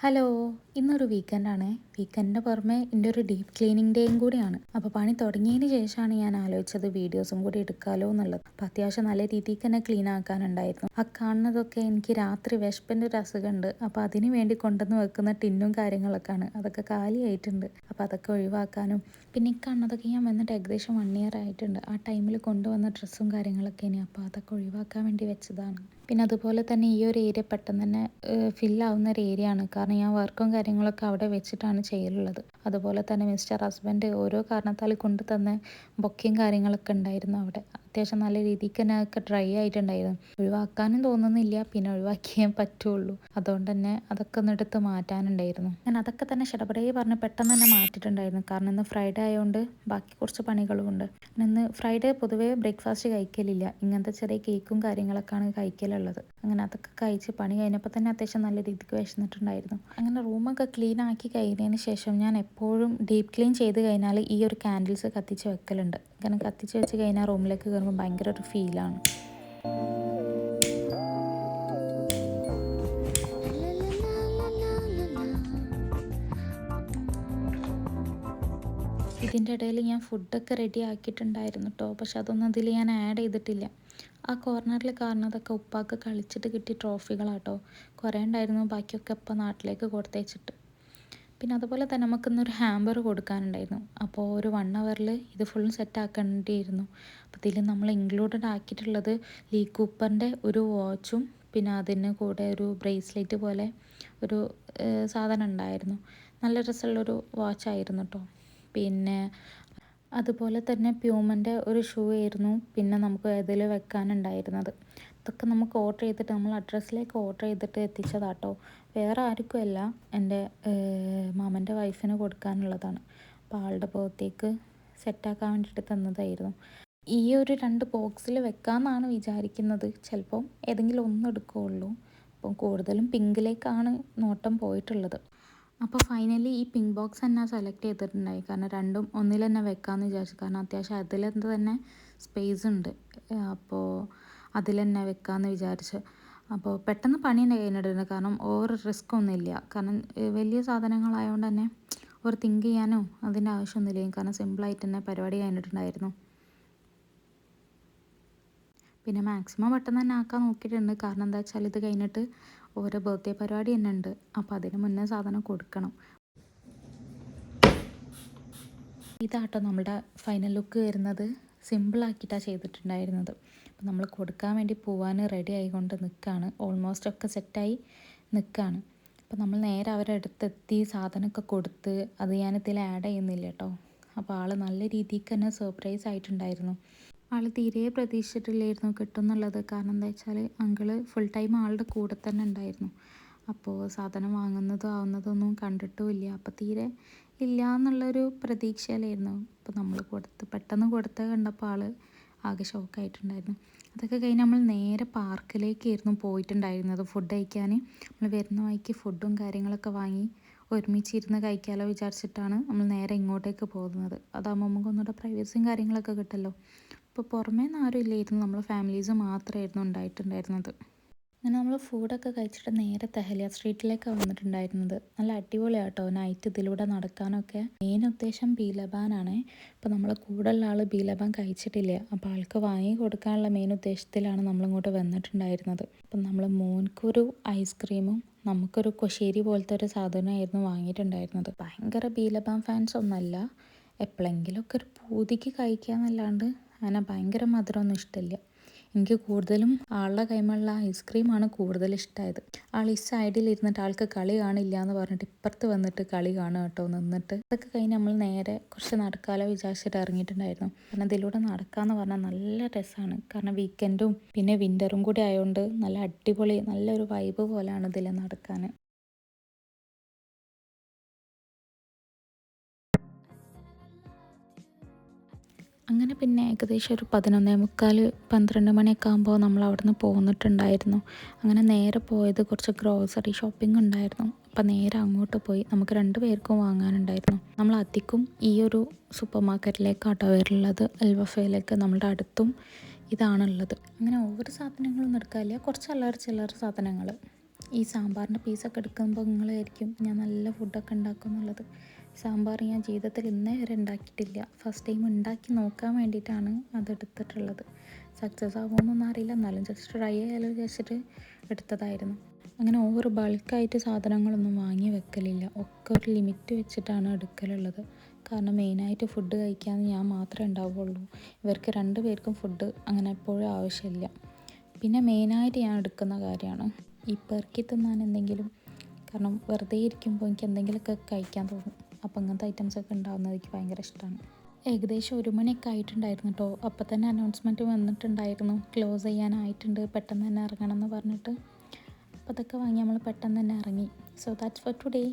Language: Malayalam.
ഹലോ, ഇന്നൊരു വീക്കെൻഡാണ്. വീക്കെൻഡിന് പുറമെ എൻ്റെ ഒരു ഡീപ്പ് ക്ലീനിങ് ഡേയും കൂടിയാണ്. അപ്പോൾ പണി തുടങ്ങിയതിന് ശേഷമാണ് ഞാൻ ആലോചിച്ചത് വീഡിയോസും കൂടി എടുക്കാമല്ലോ എന്നുള്ളത്. അപ്പോൾ അത്യാവശ്യം നല്ല രീതിക്ക് തന്നെ ക്ലീൻ ആക്കാനുണ്ടായിരുന്നു. ആ കാണുന്നതൊക്കെ എനിക്ക് രാത്രി വിശപ്പിൻ്റെ ഒരു അസുഖമുണ്ട്. അപ്പോൾ അതിന് വേണ്ടി കൊണ്ടുവന്ന് വെക്കുന്ന ടിന്നും കാര്യങ്ങളൊക്കെയാണ്. അതൊക്കെ കാലിയായിട്ടുണ്ട്. അപ്പോൾ അതൊക്കെ ഒഴിവാക്കാനും പിന്നെ ഈ കാണുന്നതൊക്കെ ഞാൻ വന്നിട്ട് ഏകദേശം 1 ഇയർ ആയിട്ടുണ്ട്. ആ ടൈമിൽ കൊണ്ടുവന്ന ഡ്രസ്സും കാര്യങ്ങളൊക്കെ ഇനി അപ്പോൾ അതൊക്കെ ഒഴിവാക്കാൻ വേണ്ടി വെച്ചതാണ്. പിന്നെ അതുപോലെ തന്നെ ഈ ഒരു ഏരിയ പെട്ടെന്ന് തന്നെ ഫില്ലാവുന്ന ഒരു ഏരിയ ആണ്. കാരണം ഞാൻ വർക്കും കാര്യങ്ങളൊക്കെ അവിടെ വെച്ചിട്ടാണ് ചെയ്യലുള്ളത്. അതുപോലെ തന്നെ മിസ്റ്റർ ഹസ്ബൻഡ് ഓരോ കാരണത്താൽ കൊണ്ട് തന്ന ബൊക്കയും കാര്യങ്ങളൊക്കെ ഉണ്ടായിരുന്നു അവിടെ. അത്യാവശ്യം നല്ല രീതിക്ക് തന്നെ അതൊക്കെ ഡ്രൈ ആയിട്ടുണ്ടായിരുന്നു. ഒഴിവാക്കാനും തോന്നുന്നില്ല, പിന്നെ ഒഴിവാക്കിയേ പറ്റുള്ളൂ. അതുകൊണ്ട് തന്നെ അതൊക്കെ ഒന്ന് എടുത്ത് മാറ്റാനുണ്ടായിരുന്നു. ഞാൻ അതൊക്കെ തന്നെ ശടപടയെ പറഞ്ഞ് പെട്ടെന്ന് തന്നെ മാറ്റിയിട്ടുണ്ടായിരുന്നു. കാരണം ഇന്ന് ഫ്രൈഡേ ആയതുകൊണ്ട് ബാക്കി കുറച്ച് പണികളും ഉണ്ട്. ഇന്ന് ഫ്രൈഡേ പൊതുവേ ബ്രേക്ക്ഫാസ്റ്റ് കഴിക്കലില്ല. ഇങ്ങനത്തെ ചെറിയ കേക്കും കാര്യങ്ങളൊക്കെയാണ് കഴിക്കലുള്ളത്. അങ്ങനെ അതൊക്കെ കഴിച്ച് പണി കഴിഞ്ഞപ്പോൾ തന്നെ അത്യാവശ്യം നല്ല രീതിക്ക് വിശന്നിട്ടുണ്ടായിരുന്നു. അങ്ങനെ റൂമൊക്കെ ക്ലീൻ ആക്കി കഴിഞ്ഞതിന് ശേഷം ഞാൻ എപ്പോഴും ഡീപ്പ് ക്ലീൻ ചെയ്ത് കഴിഞ്ഞാൽ ഈ ഒരു കാൻഡിൽസ് കത്തിച്ച് വെക്കലുണ്ട്. കാരണം കത്തിച്ച് വെച്ച് കഴിഞ്ഞാൽ റൂമിലേക്ക് കയറുമ്പോൾ ഭയങ്കര ഒരു ഫീലാണ്. ഇതിൻ്റെ ഇടയിൽ ഞാൻ ഫുഡൊക്കെ റെഡി ആക്കിയിട്ടുണ്ടായിരുന്നു കേട്ടോ. പക്ഷെ അതൊന്നും അതിൽ ഞാൻ ആഡ് ചെയ്തിട്ടില്ല. ആ കോർണറിൽ കാണുന്നതൊക്കെ ഉപ്പാക്ക് കളിച്ചിട്ട് കിട്ടിയ ട്രോഫികളാട്ടോ. കുറേ ഉണ്ടായിരുന്നു, ബാക്കിയൊക്കെ ഇപ്പം നാട്ടിലേക്ക് കൊടുത്തയച്ചിട്ട്. പിന്നെ അതുപോലെ തന്നെ നമുക്കിന്നൊരു ഹാമ്പർ കൊടുക്കാനുണ്ടായിരുന്നു. അപ്പോൾ ഒരു 1 ഹവറിൽ ഇത് ഫുൾ സെറ്റ് ആക്കേണ്ടിയിരുന്നു. അപ്പോൾ ഇതിൽ നമ്മൾ ഇൻക്ലൂഡഡ് ആക്കിയിട്ടുള്ളത് ലീ കൂപ്പറിൻ്റെ ഒരു വാച്ചും പിന്നെ അതിന് കൂടെ ഒരു ബ്രേസ്ലെറ്റ് പോലെ ഒരു സാധനം ഉണ്ടായിരുന്നു. നല്ല രസമുള്ളൊരു വാച്ചായിരുന്നു കേട്ടോ. പിന്നെ അതുപോലെ തന്നെ പ്യൂമൻ്റെ ഒരു ഷൂ ആയിരുന്നു പിന്നെ നമുക്ക് ഇതിൽ വെക്കാനുണ്ടായിരുന്നത്. ഇതൊക്കെ നമുക്ക് ഓർഡർ ചെയ്തിട്ട് നമ്മൾ അഡ്രസ്സിലേക്ക് ഓർഡർ ചെയ്തിട്ട് എത്തിച്ചതാട്ടോ. വേറെ ആർക്കുമല്ല, എൻ്റെ മാമൻ്റെ വൈഫിന് കൊടുക്കാനുള്ളതാണ്. അപ്പോൾ ആളുടെ ബർത്ത്ഡേക്ക് സെറ്റാക്കാൻ വേണ്ടിയിട്ട് തന്നതായിരുന്നു. ഈ ഒരു 2 ബോക്സിൽ വെക്കാമെന്നാണ് വിചാരിക്കുന്നത്. ചിലപ്പം ഏതെങ്കിലും ഒന്ന് എടുക്കുകയുള്ളൂ. അപ്പം കൂടുതലും പിങ്കിലേക്കാണ് നോട്ടം പോയിട്ടുള്ളത്. അപ്പോൾ ഫൈനലി ഈ പിങ്ക് ബോക്സ് തന്നെ സെലക്ട് ചെയ്തിട്ടുണ്ടായി. കാരണം രണ്ടും ഒന്നിൽ തന്നെ വെക്കാമെന്ന് വിചാരിച്ചു. കാരണം അത്യാവശ്യം അതിലെന്ത് തന്നെ സ്പേസ് ഉണ്ട്. അപ്പോൾ അതിൽ തന്നെ വെക്കാമെന്ന് വിചാരിച്ച്. അപ്പോൾ പെട്ടെന്ന് പണി തന്നെ കഴിഞ്ഞിട്ടുണ്ട്. കാരണം ഓവർ റിസ്ക് ഒന്നുമില്ല. കാരണം വലിയ സാധനങ്ങളായതുകൊണ്ട് തന്നെ ഓവർ തിങ്ക് ചെയ്യാനോ അതിൻ്റെ ആവശ്യമൊന്നുമില്ല. കാരണം സിമ്പിളായിട്ട് തന്നെ പരിപാടി കഴിഞ്ഞിട്ടുണ്ടായിരുന്നു. പിന്നെ മാക്സിമം പെട്ടെന്ന് തന്നെ ആക്കാൻ നോക്കിയിട്ടുണ്ട്. കാരണം എന്താ വെച്ചാൽ ഇത് കഴിഞ്ഞിട്ട് ഓരോ ബർത്ത്ഡേ പരിപാടി തന്നെ ഉണ്ട്. അപ്പോൾ അതിന് മുന്നേ സാധനം കൊടുക്കണം. ഇതാട്ടോ നമ്മുടെ ഫൈനൽ ലുക്ക് വരുന്നത്. സിമ്പിളാക്കിയിട്ടാണ് ചെയ്തിട്ടുണ്ടായിരുന്നത്. അപ്പോൾ നമ്മൾ കൊടുക്കാൻ വേണ്ടി പോവാൻ റെഡി ആയിക്കൊണ്ട് നിൽക്കുകയാണ്. ഓൾമോസ്റ്റ് ഒക്കെ സെറ്റായി നിൽക്കുകയാണ്. അപ്പോൾ നമ്മൾ നേരെ അവരുടെ അടുത്തെത്തി സാധനമൊക്കെ കൊടുത്ത് അത് ഞാനിതിൽ ആഡ് ചെയ്യുന്നില്ല കേട്ടോ. അപ്പോൾ ആൾ നല്ല രീതിക്ക് തന്നെ സർപ്രൈസ് ആയിട്ടുണ്ടായിരുന്നു. ആൾ തീരെ പ്രതീക്ഷിച്ചിട്ടില്ലായിരുന്നു കിട്ടുമെന്നുള്ളത്. കാരണം എന്താ വെച്ചാൽ അങ്കിള് ഫുൾ ടൈം ആളുടെ കൂടെ തന്നെ ഉണ്ടായിരുന്നു. അപ്പോൾ സാധനം വാങ്ങുന്നതും ആവുന്നതൊന്നും കണ്ടിട്ടുമില്ല. അപ്പോൾ തീരെ ഇല്ല എന്നുള്ളൊരു പ്രതീക്ഷയിലായിരുന്നു. അപ്പോൾ നമ്മൾ പെട്ടെന്ന് കൊടുത്ത കണ്ടപ്പോൾ ആൾ ആകെ ഷോക്കായിട്ടുണ്ടായിരുന്നു. അതൊക്കെ കഴിഞ്ഞ് നമ്മൾ നേരെ പാർക്കിലേക്കായിരുന്നു പോയിട്ടുണ്ടായിരുന്നത് ഫുഡ് കഴിക്കാൻ. നമ്മൾ വരുന്ന വഴിക്ക് ഫുഡും കാര്യങ്ങളൊക്കെ വാങ്ങി ഒരുമിച്ചിരുന്ന് കഴിക്കാമല്ലോ വിചാരിച്ചിട്ടാണ് നമ്മൾ നേരെ ഇങ്ങോട്ടേക്ക് പോകുന്നത്. അതാകുമ്പോൾ നമുക്ക് ഒന്നുകൂടെ പ്രൈവസിയും കാര്യങ്ങളൊക്കെ കിട്ടുമല്ലോ. ഇപ്പോൾ പുറമേ നിന്ന് ആരും ഇല്ലായിരുന്നു. നമ്മൾ ഫാമിലീസ് മാത്രമായിരുന്നു ഉണ്ടായിട്ടുണ്ടായിരുന്നത്. അങ്ങനെ നമ്മൾ ഫുഡൊക്കെ കഴിച്ചിട്ട് നേരെ തെഹലിയ സ്ട്രീറ്റിലേക്കാണ് വന്നിട്ടുണ്ടായിരുന്നത്. നല്ല അടിപൊളിയാണ് കേട്ടോ നൈറ്റ് ഇതിലൂടെ നടക്കാനൊക്കെ. മെയിൻ ഉദ്ദേശം ബീലബാനാണ്. ഇപ്പോൾ നമ്മൾ കൂടെയുള്ള ആൾ ബീലബാൻ കഴിച്ചിട്ടില്ല. അപ്പോൾ ആൾക്ക് വാങ്ങി കൊടുക്കാനുള്ള മെയിൻ ഉദ്ദേശത്തിലാണ് നമ്മളിങ്ങോട്ട് വന്നിട്ടുണ്ടായിരുന്നത്. അപ്പം നമ്മൾ മോൻക്കൊരു ഐസ്ക്രീമും നമുക്കൊരു കൊശ്ശേരി പോലത്തെ ഒരു സാധനമായിരുന്നു വാങ്ങിയിട്ടുണ്ടായിരുന്നത്. ഭയങ്കര ബീലബാൻ ഫാൻസ് ഒന്നല്ല, എപ്പോഴെങ്കിലുമൊക്കെ ഒരു പൂതിക്ക് കഴിക്കുക എന്നല്ലാണ്ട് അങ്ങനെ ഭയങ്കര മധുരമൊന്നും ഇഷ്ടമില്ല. എനിക്ക് കൂടുതലും ആളുടെ കൈമുള്ള ഐസ്ക്രീമാണ് കൂടുതൽ ഇഷ്ടമായത്. ആൾ ഈ സൈഡിൽ ഇരുന്നിട്ട് ആൾക്ക് കളി കാണില്ല എന്ന് പറഞ്ഞിട്ട് ഇപ്പുറത്ത് വന്നിട്ട് കളി കാണുക കേട്ടോ നിന്നിട്ട്. അതൊക്കെ കഴിഞ്ഞ് നമ്മൾ നേരെ കുറച്ച് നടക്കാലോ വിചാരിച്ചിട്ട് ഇറങ്ങിയിട്ടുണ്ടായിരുന്നു. കാരണം ഇതിലൂടെ നടക്കാമെന്ന് പറഞ്ഞാൽ നല്ല രസമാണ്. കാരണം വീക്കെൻഡും പിന്നെ വിൻ്ററും കൂടി ആയതുകൊണ്ട് നല്ല അടിപൊളി നല്ലൊരു വൈബ് പോലെയാണ് ഇതിൽ നടക്കാൻ. അങ്ങനെ പിന്നെ ഏകദേശം ഒരു 11:45 12 മണിയൊക്കെ ആകുമ്പോൾ നമ്മൾ അവിടുന്ന് പോന്നിട്ടുണ്ടായിരുന്നു. അങ്ങനെ നേരെ പോയത് കുറച്ച് ഗ്രോസറി ഷോപ്പിംഗ് ഉണ്ടായിരുന്നു. അപ്പം നേരെ അങ്ങോട്ട് പോയി. നമുക്ക് 2 പേർക്കും വാങ്ങാനുണ്ടായിരുന്നു. നമ്മൾ അധികം ഈ ഒരു സൂപ്പർ മാർക്കറ്റിലേക്കാട്ടോ വരുള്ളത്. അൽവഫയിലേക്ക് നമ്മളുടെ അടുത്തും ഇതാണുള്ളത്. അങ്ങനെ ഓവർ സാധനങ്ങളൊന്നും എടുക്കാനില്ല, കുറച്ച് ചില്ലറ സാധനങ്ങൾ. ഈ സാമ്പാറിൻ്റെ പീസൊക്കെ എടുക്കുമ്പോൾ നിങ്ങളായിരിക്കും ഞാൻ നല്ല ഫുഡൊക്കെ ഉണ്ടാക്കും എന്നുള്ളത്. സാമ്പാർ ഞാൻ ജീവിതത്തിൽ ഇന്നേ വരെ ഉണ്ടാക്കിയിട്ടില്ല. ഫസ്റ്റ് ടൈം ഉണ്ടാക്കി നോക്കാൻ വേണ്ടിയിട്ടാണ് അതെടുത്തിട്ടുള്ളത്. സക്സസ് ആകുമെന്നൊന്നും അറിയില്ല, എന്നാലും ജസ്റ്റ് ട്രൈ ചെയ്യാലോ വിചാരിച്ചിട്ട് എടുത്തതായിരുന്നു. അങ്ങനെ ഓവർ ബൾക്കായിട്ട് സാധനങ്ങളൊന്നും വാങ്ങി വെക്കലില്ല. ഒക്കെ ഒരു ലിമിറ്റ് വെച്ചിട്ടാണ് എടുക്കലുള്ളത്. കാരണം മെയിനായിട്ട് ഫുഡ് കഴിക്കാൻ ഞാൻ മാത്രമേ ഉണ്ടാവുള്ളൂ. ഇവർക്ക് 2 പേർക്കും ഫുഡ് അങ്ങനെ എപ്പോഴും ആവശ്യമില്ല. പിന്നെ മെയിനായിട്ട് ഞാൻ എടുക്കുന്ന കാര്യമാണ് ഈ പെറുക്കി തിന്നാൻ എന്തെങ്കിലും. കാരണം വെറുതെ ഇരിക്കുമ്പോൾ എനിക്ക് എന്തെങ്കിലുമൊക്കെ കഴിക്കാൻ തോന്നും. അപ്പോൾ അങ്ങനത്തെ ഐറ്റംസൊക്കെ ഉണ്ടാകുന്നത് എനിക്ക് ഭയങ്കര ഇഷ്ടമാണ്. ഏകദേശം 1 മണിയൊക്കെ ആയിട്ടുണ്ടായിരുന്നു കേട്ടോ. അപ്പോൾ തന്നെ അനൗൺസ്മെൻറ്റ് വന്നിട്ടുണ്ടായിരുന്നു, ക്ലോസ് ചെയ്യാനായിട്ടുണ്ട്, പെട്ടെന്ന് തന്നെ ഇറങ്ങണം എന്ന് പറഞ്ഞിട്ട്. അപ്പോൾ അതൊക്കെ വാങ്ങി നമ്മൾ പെട്ടെന്ന് തന്നെ ഇറങ്ങി. So that's for today.